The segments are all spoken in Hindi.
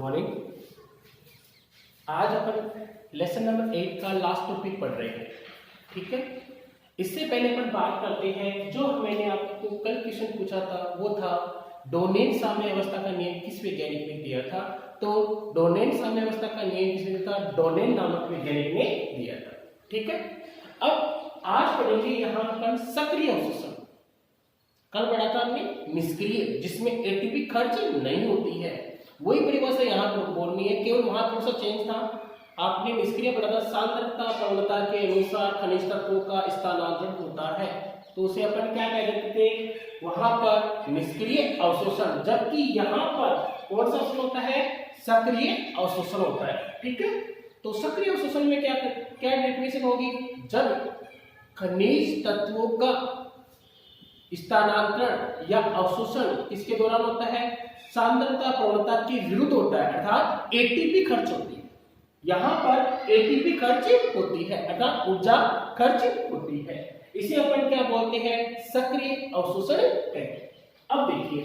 मॉर्निंग। आज अपन लेसन नंबर 8 का लास्ट टॉपिक पढ़ रहे हैं। ठीक है, इससे पहले अपन बात करते हैं जो मैंने आपको कल क्वेश्चन पूछा था, वो था डोनेट साम्य अवस्था का नियम किस वैज्ञानिक ने दिया था। तो डोनेट साम्य अवस्था का नियम किसने दिया था? डोनेट नामक वैज्ञानिक ने दिया था। ठीक है, अब आज पढ़ेंगे यहाँ पर सक्रिय अवशोषण। कल पढ़ा था हमने निष्क्रिय, जिसमें एटीपी खर्च नहीं होती है, वही परिभाषा यहाँ पर बोलनी है, केवल वहां थोड़ा सा चेंज था। आपने निष्क्रिय पढ़ा था, सांद्रता प्रवणता के अनुसार खनिज तत्वों का स्थानांतरण होता है, तो उसे अपन क्या कह देते थे? वहां पर निष्क्रिय अवशोषण, जबकि यहाँ पर कौन सा अवशोषण होता है? सक्रिय अवशोषण होता है। ठीक है, तो सक्रिय अवशोषण में क्या क्या डेफिनेशन होगी? जब खनिज तत्वों का स्थानांतरण या अवशोषण किसके दौरान होता है? सांद्रता प्रवणता के विरुद्ध होता है, अर्थात एटीपी खर्च होती है। यहां पर एटीपी खर्च होती है, अर्थात ऊर्जा खर्च होती है। इसे अपन क्या बोलते हैं? सक्रिय अवशोषण है। अब देखिए,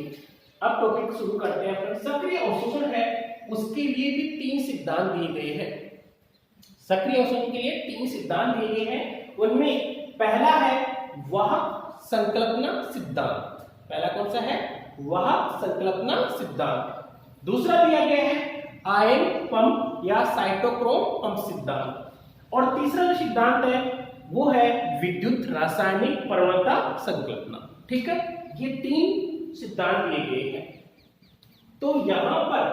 अब टॉपिक शुरू करते हैं अपन। सक्रिय अवशोषण है, उसके लिए भी 3 सिद्धांत दिए गए हैं। सक्रिय अवशोषण के लिए 3 सिद्धांत दिए गए हैं। उनमें पहला है वाहक संकल्पना सिद्धांत। पहला कौन सा है? वाहक संकल्पना सिद्धांत। दूसरा दिया गया है आयन पंप या साइटोक्रोम पंप सिद्धांत। और तीसरा जो सिद्धांत है वो है विद्युत रासायनिक प्रवणता संकल्पना। ठीक है, ये 3 सिद्धांत दिए गए हैं। तो यहां पर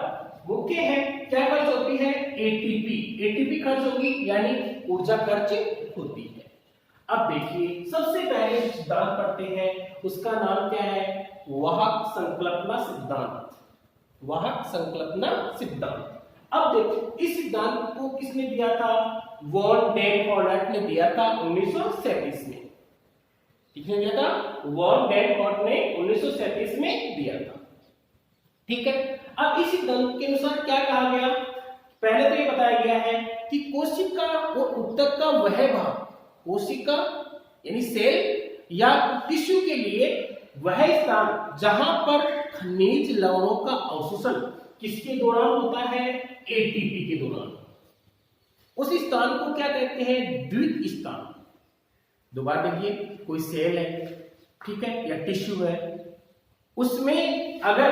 मुख्य है क्या खर्च होती है? एटीपी। एटीपी खर्च होगी, यानी ऊर्जा खर्च होती है। अब देखिए, सबसे पहले सिद्धांत पढ़ते हैं, उसका नाम क्या है? वाहक संकल्पना सिद्धांत। वाहक संकल्पना सिद्धांत। अब देखो, इस सिद्धांत को किसने दिया था? वॉन डेन हॉर्नेट ने दिया था 1937 में। किसने दिया था? वॉन डेन हॉर्नेट ने 1937 में दिया था। ठीक है, अब इस सिद्धांत के अनुसार क्या कहा गया? पहले तो ये बताया गया है कि कोशिका और ऊतक का वह भाग, कोशिका यानी सेल या टिश्यू के लिए वह स्थान जहां पर खनिज लवणों का अवशोषण किसके दौरान होता है? एटीपी के दौरान। उस स्थान को क्या कहते हैं? द्वित स्थान। दोबारा देखिए, कोई सेल है, ठीक है, या टिश्यू है, उसमें अगर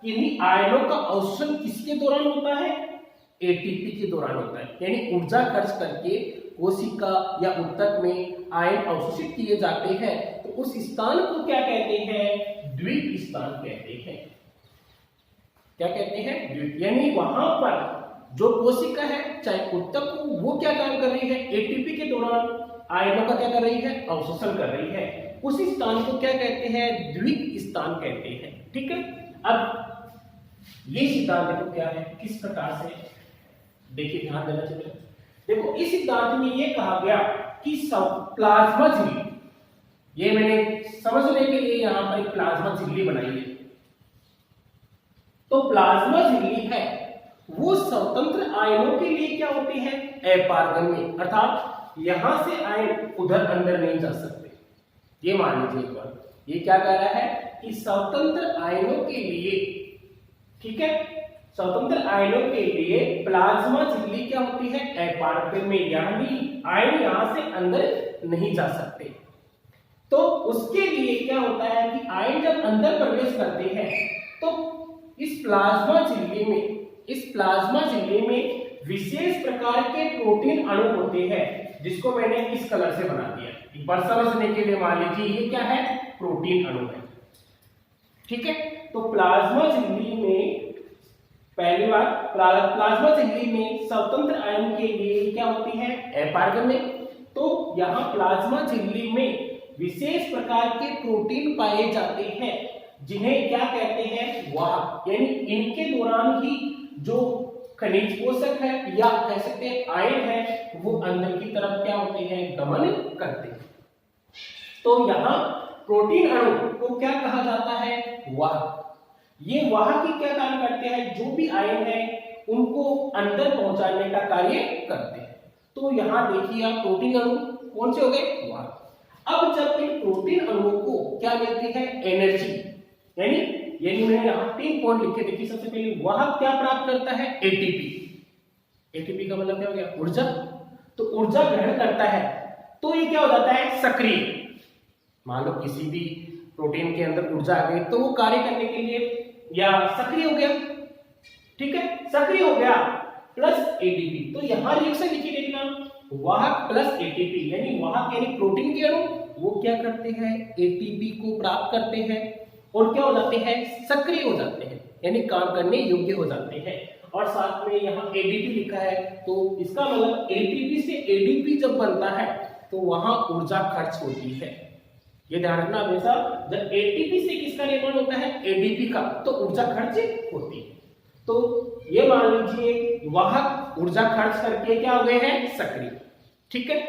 किन्हीं आयनों का अवशोषण किसके दौरान होता है? एटीपी के दौरान होता है। यानी ऊर्जा खर्च करके कोशिका या ऊतक में आयन अवशोषित किए जाते हैं, तो उस स्थान को क्या कहते हैं? द्वित स्थान कहते हैं। क्या कहते हैं? द्वित। यानी वहां पर जो कोशिका है चाहे ऊतक हो, वो क्या काम कर रही है? एटीपी के दौरान आयनों का क्या कर रही है? अवशोषण कर रही है। उस स्थान को क्या कहते हैं? द्वित स्थान कहते हैं। ठीक है, अब ये सिद्धांत देखो क्या है, किस प्रकार से, देखिए ध्यान देना चाहिए। देखो, इस सिद्धांत में ये कहा गया कि प्लाज्मा झिल्ली, ये मैंने समझने के लिए यहां पर एक प्लाज्मा झिल्ली बनाई है। तो प्लाज्मा झिल्ली है वो स्वतंत्र आयनों के लिए क्या होती है? अपारगम्य, अर्थात यहां से आयन उधर अंदर नहीं जा सकते। ये मान लीजिए एक बार, ये क्या कह रहा है कि स्वतंत्र आयनों के लिए, ठीक है, स्वतंत्र आयनों के लिए प्लाज्मा झिल्ली क्या होती है? अपारगम्य, यानी आयन यहां से अंदर नहीं जा सकते। तो उसके लिए क्या होता है कि आयन जब अंदर प्रवेश करते हैं तो इस प्लाज्मा झिल्ली में विशेष प्रकार के प्रोटीन अणु होते हैं, जिसको मैंने इस कलर से बना दिया एक बार समझने के लिए। मान लीजिए ये क्या है? प्रोटीन अणु है। ठीक है, तो प्लाज्मा झिल्ली में पहली बात, प्लाज्मा झिल्ली में स्वतंत्र आयन के लिए क्या होती है? अपारगम्य। तो यहाँ प्लाज्मा झिल्ली में विशेष प्रकार के प्रोटीन पाए जाते हैं, जिन्हें क्या कहते हैं? वाहक। यानी इनके दौरान ही जो खनिज पोषक है या कह सकते हैं आयन है, वो अंदर की तरफ क्या होते हैं? गमन करते हैं। तो यहाँ प्रोटीन अणु को क्या कहा जाता है? वाहक। ये वाहक ही क्या काम करते हैं? जो भी आयन है उनको अंदर पहुंचाने का कार्य करते हैं। तो यहाँ देखिए आप, प्रोटीन अणु कौन से हो गए? वाहक। अब जब इन प्रोटीन अणुओं को क्या मिलती है? एनर्जी, यानी यानी मैंने यहाँ 3 पॉइंट लिखे। देखिए सबसे पहले वाहक क्या प्राप्त करता है? एटीपी। एटीपी का मतलब क्या हो गया? ऊर्जा। तो ऊर्जा ग्रहण करता है तो ये क्या हो जाता है? सक्रिय। मान लो किसी भी प्रोटीन के अंदर ऊर्जा आ गई तो वो कार्य करने के लिए या सक्रिय हो गया, ठीक है, सक्रिय हो गया प्लस एटीपी। तो यहां रिएक्शन लिखिए, देखना वाहक प्लस एटीपी, यानी वाहक यानी प्रोटीन के अणु वो क्या करते हैं? एटीपी को प्राप्त करते हैं और क्या हो जाते हैं? सक्रिय हो जाते हैं, यानी काम करने योग्य हो जाते हैं। और साथ में यहाँ एडीपी लिखा है तो इसका मतलब एटीपी से एडीपी जब बनता है तो वहां ऊर्जा खर्च होती है। ये ध्यान रखना हमेशा, जब एटीपी से किसका निर्माण होता है? एडीपी का, तो ऊर्जा खर्च होती है। तो ये मान लीजिए वाहक ऊर्जा खर्च करके क्या हो गए हैं? सक्रिय, ठीक है।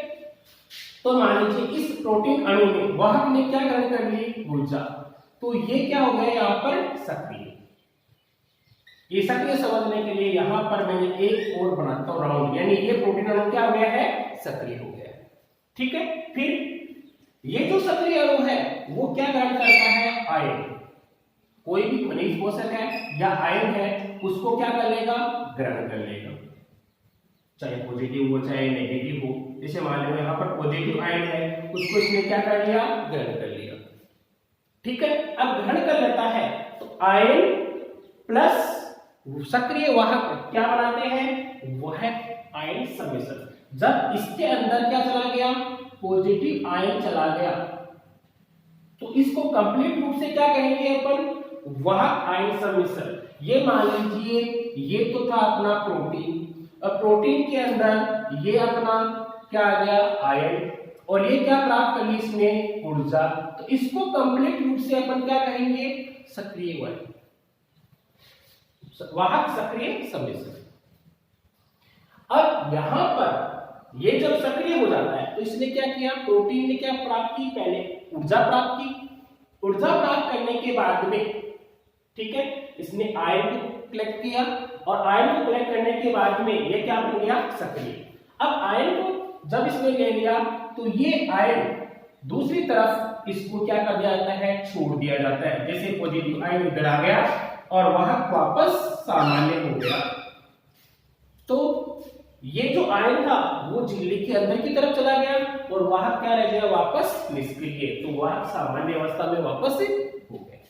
तो मान लीजिए इस प्रोटीन अणु में वाहक ने क्या ग्रहण कर ली? ऊर्जा, तो ये क्या हो गया यहाँ पर? सक्रिय। ये सक्रिय समझने के लिए यहाँ पर मैंने एक और बनाता हूं राउंड, यानी ये प्रोटीन अणु क्या हो गया है? सक्रिय हो गया, ठीक है। फिर ये जो सक्रिय अणु है वो क्या ग्रहण करता है? आयन। कोई भी खनिज पोषक है या आयन है उसको क्या कर लेगा? ग्रहण कर लेगा, चाहे पॉजिटिव हो चाहे नेगेटिव हो। जैसे मान लो यहाँ पर पॉजिटिव आयन है, उसको इसने क्या कर लिया? ग्रहण कर लिया, ठीक है। अब ग्रहण कर लेता है तो आयन प्लस सक्रिय वाहक क्या बनाते हैं? वह आयन सम्मिश्रण। जब इसके अंदर क्या चला गया? पॉजिटिव आयन चला गया तो इसको कंप्लीट रूप से क्या कहेंगे अपन? वाहक आयन सम्मिश्रण। ये मान लीजिए ये तो था अपना प्रोटीन, अब प्रोटीन के अंदर ये अपना क्या आ गया? आयन, और ये क्या प्राप्त कर ली इसने? ऊर्जा। तो इसको कंप्लीट रूप से अपन क्या कहेंगे? सक्रिय वाहक सक्रिय सम्मिश्रण। अब यहां पर ये जब सक्रिय हो जाता है तो इसने क्या किया? प्रोटीन ने क्या प्राप्त की? पहले ऊर्जा प्राप्त की। ऊर्जा प्राप्त करने के बाद में, ठीक है, इसने आयन को कलेक्ट किया और आयन को कलेक्ट करने के बाद में ये क्या बन गया? सक्रिय। अब आयन को जब इसने ले लिया तो ये आयन दूसरी तरफ इसको क्या कर दिया जाता है? छोड़ दिया जाता है। जैसे पॉजिटिव आयन इधर आ गया और वाहक वापस सामान्य हो गया, तो ये जो आयन था वो झिल्ली के अंदर की तरफ चला गया और वाहक क्या रह गया? वापस निष्क्रिय। तो वाहक सामान्य अवस्था में वापस हो गए।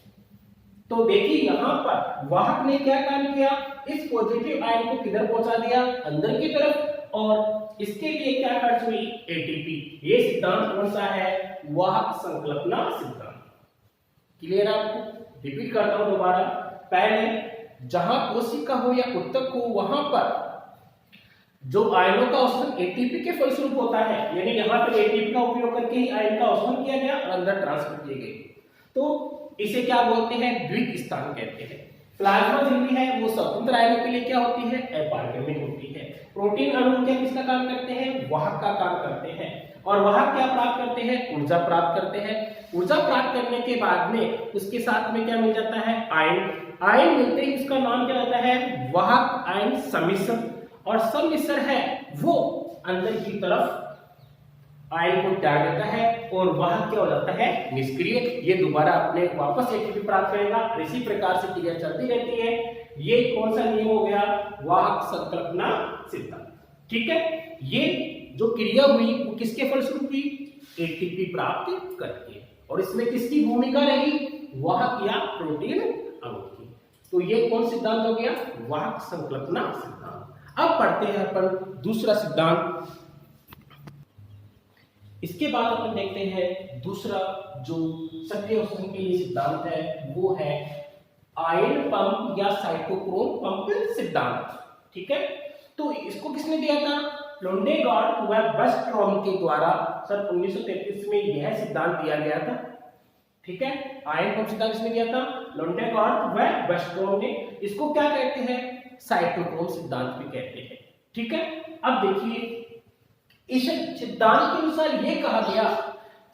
तो देखिए यहां पर वाहक ने क्या काम किया? इस पॉजिटिव आयन को किधर पहुंचा दिया? अंदर की तरफ, और इसके लिए क्या खर्च हुई? एटीपी। ये सिद्धांत कौन सा है? वाहक संकल्पना सिद्धांत। क्लियर आपको? रिपीट करता हूं दोबारा। पहले जहां कोशिका हो या उत्तक हो वहां पर जो आयनों का अवशोषण एटीपी के फलस्वरूप होता है, यानी यहाँ पर एटीपी का उपयोग करके ही आयन का अवशोषण किया गया और अंदर ट्रांसफर किए गए, तो इसे क्या बोलते हैं? द्विक स्थान कहते हैं। प्लाज्मा झिल्ली है वो स्वतंत्र आयनों के लिए क्या होती है? अपारगम्य होती है। प्रोटीन अणु क्या किसका काम करते हैं? वाहक का काम करते हैं। और वाहक क्या प्राप्त करते हैं? ऊर्जा प्राप्त करते हैं। ऊर्जा प्राप्त करने के बाद में उसके साथ में क्या मिल जाता है? आयन। आयन मिलते ही उसका नाम क्या होता है? वाहक आयन सम्मिश्रण। और सम्मिश्रण है वो अंदर की तरफ आयन को त्याग देता है और वाहक क्या हो जाता है? निष्क्रिय। ये दोबारा अपने वापस एटीपी प्राप्त करेगा। इसी प्रकार से क्रिया चलती रहती है। ये कौन सा नियम हो गया? वाहक संकल्पना सिद्धांत, ठीक है। ये जो क्रिया हुई वो किसके फलस्वरूप हुई? एटीपी प्राप्त करके। और इसमें किसकी भूमिका रही? वाहक या प्रोटीन अणु की। तो ये कौन सिद्धांत हो गया? वाहक संकल्पना सिद्धांत। अब पढ़ते हैं अपन दूसरा सिद्धांत। इसके बाद अपन देखते हैं दूसरा जो सक्रिय अवशोषण के लिए सिद्धांत है वो है आयन पंप या साइटोक्रोम पंप सिद्धांत, ठीक है। तो इसको किसने दिया था? लोंडेगार्ड व बस्ट्रॉम के द्वारा सन 1933 में यह सिद्धांत दिया गया था, ठीक है। आयन पंप सिद्धांत किसने दिया था? लोंडेगार्ड व बस्ट्रॉम ने। इसको क्या कहते हैं? साइटोक्रोम सिद्धांत भी कहते हैं, ठीक है। अब देखिए इस सिद्धांत के अनुसार यह कहा गया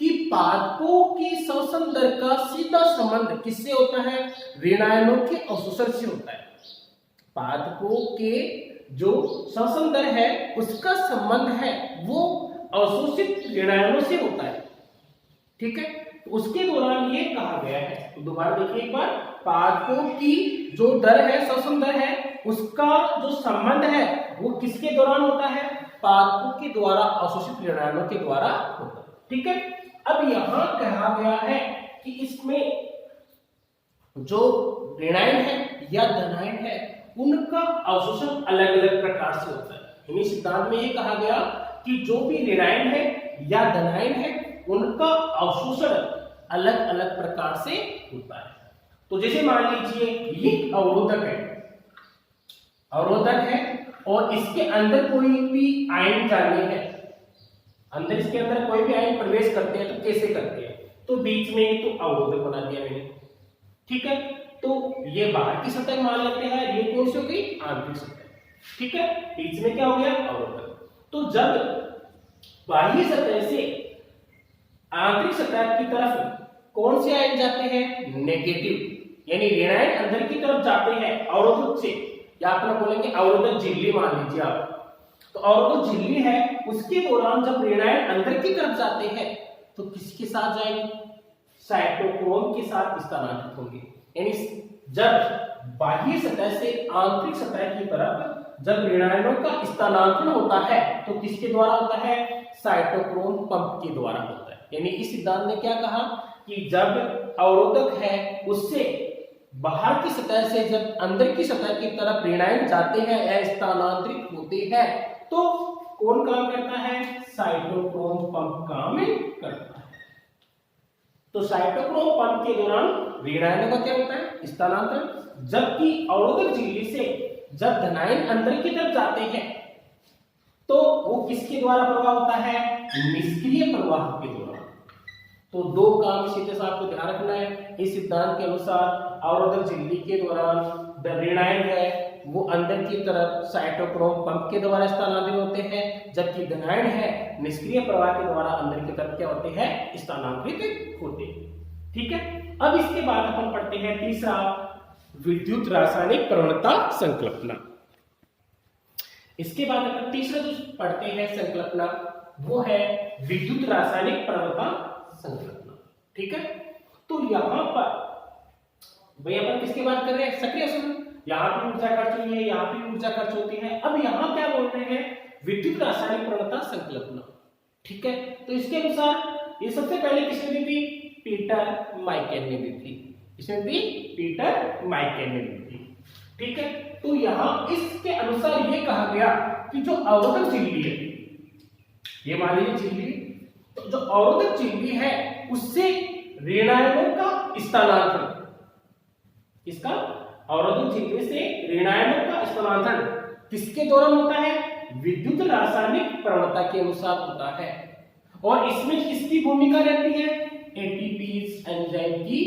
कि पादपों की श्वसन दर का सीधा संबंध किससे होता है? ऋणायनों के अवशोषण से होता है। पादपों के जो श्वसन दर है उसका संबंध है वो अवशोषित ऋणायनों से होता है, ठीक है। तो उसके दौरान ये कहा गया है, तो दोबारा देखिए एक बार, पादपों की जो दर है, श्वसन दर है, उसका जो संबंध है वो किसके दौरान होता है? पादपों के द्वारा अवशोषित ऋणायनों के द्वारा होता है। ठीक है, अब यहां कहा गया है कि इसमें जो ऋणायन है या धनायन है उनका अवशोषण अलग अलग प्रकार से होता है। यानी सिद्धांत में ये कहा गया कि जो भी ऋणायन है या धनायन है उनका अवशोषण अलग अलग प्रकार से होता है। तो जैसे मान लीजिए ये अवरोधक है और इसके अंदर कोई भी आयन जाने हैं, अंदर इसके अंदर कोई भी आयन प्रवेश करते हैं तो कैसे करते हैं? तो बीच में तो अवरोधक बना दिया मैंने। ठीक है, तो ये बाहर की सतह मान लेते हैं, ये कौन सी होगी? आंतरिक सतह। ठीक है, बीच में क्या हो गया? अवरोधक। तो जब बाह्य सतह से आंतरिक सतह की तरफ कौन से आयन जाते हैं? नेगेटिव, यानी ऋणायन अंदर की तरफ जाते हैं अवरोधक से, या अपना बोलेंगे अवरोधक झिल्ली मान लीजिए आप। तो अवरोधक झिल्ली है, उसके दौरान जब ऋणायन अंदर की तरफ जाते हैं तो किसके साथ जाएंगे? साइटोक्रोम के साथ स्थानांतरित होंगे। यानी जब बाह्य सतह से आंतरिक सतह की तरफ जब ऋणायनों का स्थानांतरण होता है तो किसके द्वारा होता है? साइटोक्रोम पंप के द्वारा होता है। यानी इस सिद्धांत ने क्या कहा कि जब अवरोधक है उससे बाहर की सतह से जब अंदर की सतह की तरफ ऋणायन जाते हैं या स्थानांतरित होते हैं तो कौन काम करता है? साइटोक्रोम पंप काम करता है। तो साइटोक्रोम पंप के दौरान ऋणायनों का क्या होता है? स्थानांतरण। जबकि अवरोधक झिल्ली से जब धनायन अंदर की तरफ जाते हैं तो वो किसके द्वारा प्रवाह होता है? निष्क्रिय प्रवाह के द्वारा। तो दो काम सीधे से आपको ध्यान रखना है। इस सिद्धांत के अनुसार अवरोधक झिल्ली के दौरान ऋणायन है वो अंदर की तरफ साइटोक्रोम पंप के द्वारा स्थानांतरित होते हैं, जबकि धनायन है निष्क्रिय प्रवाह के द्वारा अंदर की तरफ क्या होते हैं? स्थानांतरित होते हैं। ठीक है, अब इसके बाद अपन पढ़ते हैं तीसरा, विद्युत रासायनिक प्रवणता संकल्पना। इसके बाद अपन तीसरा जो पढ़ते हैं संकल्पना वो है विद्युत रासायनिक प्रवणता संकल्पना। ठीक है, तो यहां पर भाई अपन किसकी बात कर रहे हैं? सक्रिय अवशोषण। यहाँ भी ऊर्जा खर्च हुई है, यहाँ भी ऊर्जा खर्च होती है। अब यहाँ क्या बोल रहे हैं? विद्युत रासायनिक प्रवणता संकल्पना। ठीक है, तो इसके अनुसार ये सबसे पहले किसने दी थी? पीटर माइकेल ने दी थी। इसमें भी पीटर माइकेल ने दी थी। ठीक है, तो यहाँ इसके अनुसार ये कहा गया कि जो अवरोधक झिल्ली है, ये मान लीजिए झिल्ली, तो जो अवरोधक झिल्ली है उससे ऋणायनों का स्थानांतरण, इसका अवरोधक झिल्ली से ऋणायनों का स्थानांतरण किसके दौरान होता है? विद्युत रासायनिक प्रवणता के अनुसार होता है। और इसमें किसकी भूमिका रहती है? एटीपीज एंजाइम की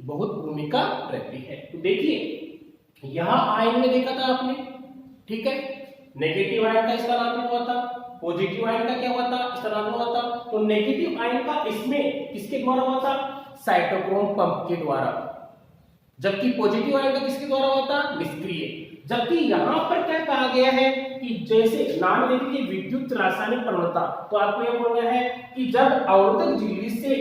बहुत भूमिका रहती है। तो देखिए यहां आयन में देखा था आपने, ठीक है, नेगेटिव आयन का स्थानांतरण हुआ था, पॉजिटिव आयन का क्या हुआ था? स्थानांतरण हुआ था। तो नेगेटिव आयन का इसमें किसके द्वारा हुआ था? साइटोक्रोम पंप के द्वारा। जबकि पॉजिटिव आयन का किसके द्वारा हुआ था? निष्क्रिय। जबकि यहां पर क्या कहा गया है कि जैसे नाम दे दीजिए विद्युत रासायनिक प्रवणता, तो आपको यह बोलना है कि जब अवरोधक झिल्ली से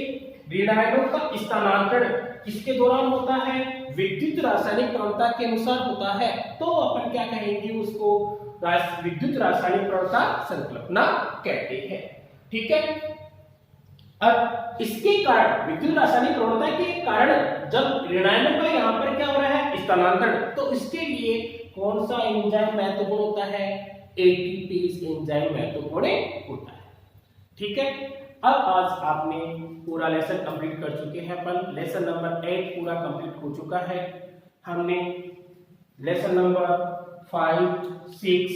ऋणायनों का स्थानांतरण किसके दौरान होता है? विद्युत रासायनिक प्रवणता के अनुसार होता है, तो अपन क्या कहेंगे उसको? विद्युत रासायनिक प्रवणता संकल्पना कहते हैं। ठीक है, अब इसके कारण विद्युत रासायनिक प्रवणता के कारण जब ऋणायनों का यहाँ पर क्या हो रहा है? स्थानांतरण, तो इसके लिए कौन सा एंजाइम महत्वपूर्ण होता है? एटीपीज एंजाइम महत्वपूर्ण होता है। ठीक है, अब आज आपने पूरा लेसन कंप्लीट कर चुके हैं। अपन लेसन नंबर 8 पूरा कंप्लीट हो चुका है। हमने लेसन नंबर 5, 6,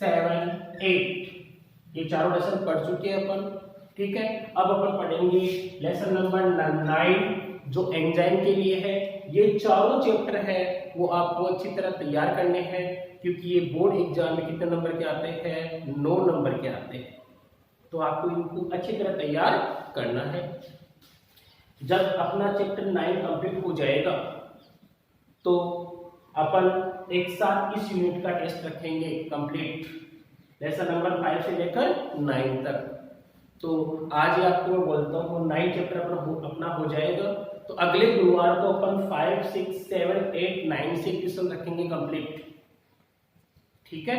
7, 8 ये चारों लेसन पढ़ चुके हैं अपन। ठीक है, अब अपन पढ़ेंगे लेसन नंबर 9 जो एंजाइम के लिए है। ये चारों चैप्टर है वो आपको अच्छी तरह तैयार करने हैं, क्योंकि ये बोर्ड एग्जाम में कितने नंबर के आते हैं? 9 नंबर के आते हैं। तो आपको इनको अच्छी तरह तैयार करना है। जब अपना चैप्टर 9 कंप्लीट हो जाएगा तो अपन एक साथ इस यूनिट का टेस्ट रखेंगे कंप्लीट, लेसन नंबर 5 से लेकर 9 तक। तो आज ही आपको मैं बोलता हूँ 9 चैप्टर अपना हो जाएगा। तो अगले गुरुवार को अपन 5, 6, 7, 8, 9 से क्वेश्चन रखेंगे कंप्लीट, ठीक है।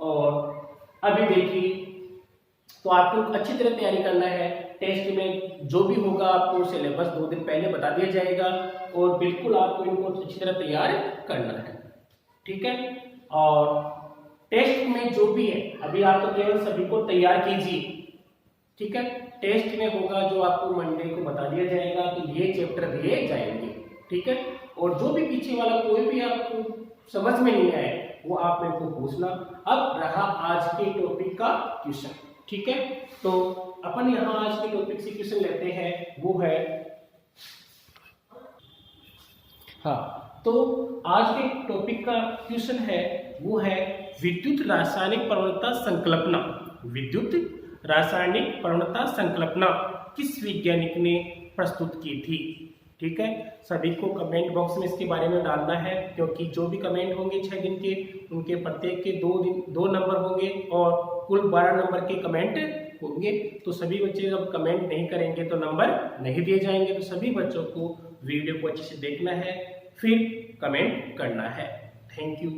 और अभी देखिए, तो आपको अच्छी तरह तैयारी करना है। टेस्ट में जो भी होगा आपको सिलेबस 2 दिन पहले बता दिया जाएगा और बिल्कुल आपको इनको अच्छी तरह तैयार करना है, ठीक है। और टेस्ट में जो भी है, अभी आप तो केवल सभी को तैयार कीजिए, ठीक है। टेस्ट में होगा जो आपको मंडे को बता दिया जाएगा कि ये चैप्टर दिए जाएंगे, ठीक है। और जो भी पीछे वाला कोई भी आपको समझ में नहीं आए वो आप मेरे को पूछना। अब रहा आज के टॉपिक का क्वेश्चन, ठीक है। तो अपन यहाँ आज के टॉपिक से क्वेश्चन लेते हैं, वो है, हाँ, तो आज के टॉपिक का क्वेश्चन है वो है विद्युत रासायनिक प्रवणता संकल्पना। विद्युत रासायनिक प्रवणता संकल्पना किस वैज्ञानिक ने प्रस्तुत की थी, ठीक है। सभी को कमेंट बॉक्स में इसके बारे में डालना है, क्योंकि जो भी कमेंट होंगे 6 दिन के, उनके प्रत्येक के 2 नंबर होंगे और कुल 12 नंबर के कमेंट होंगे। तो सभी बच्चे जब कमेंट नहीं करेंगे तो नंबर नहीं दिए जाएंगे। तो सभी बच्चों को वीडियो को अच्छे से देखना है, फिर कमेंट करना है। Thank you.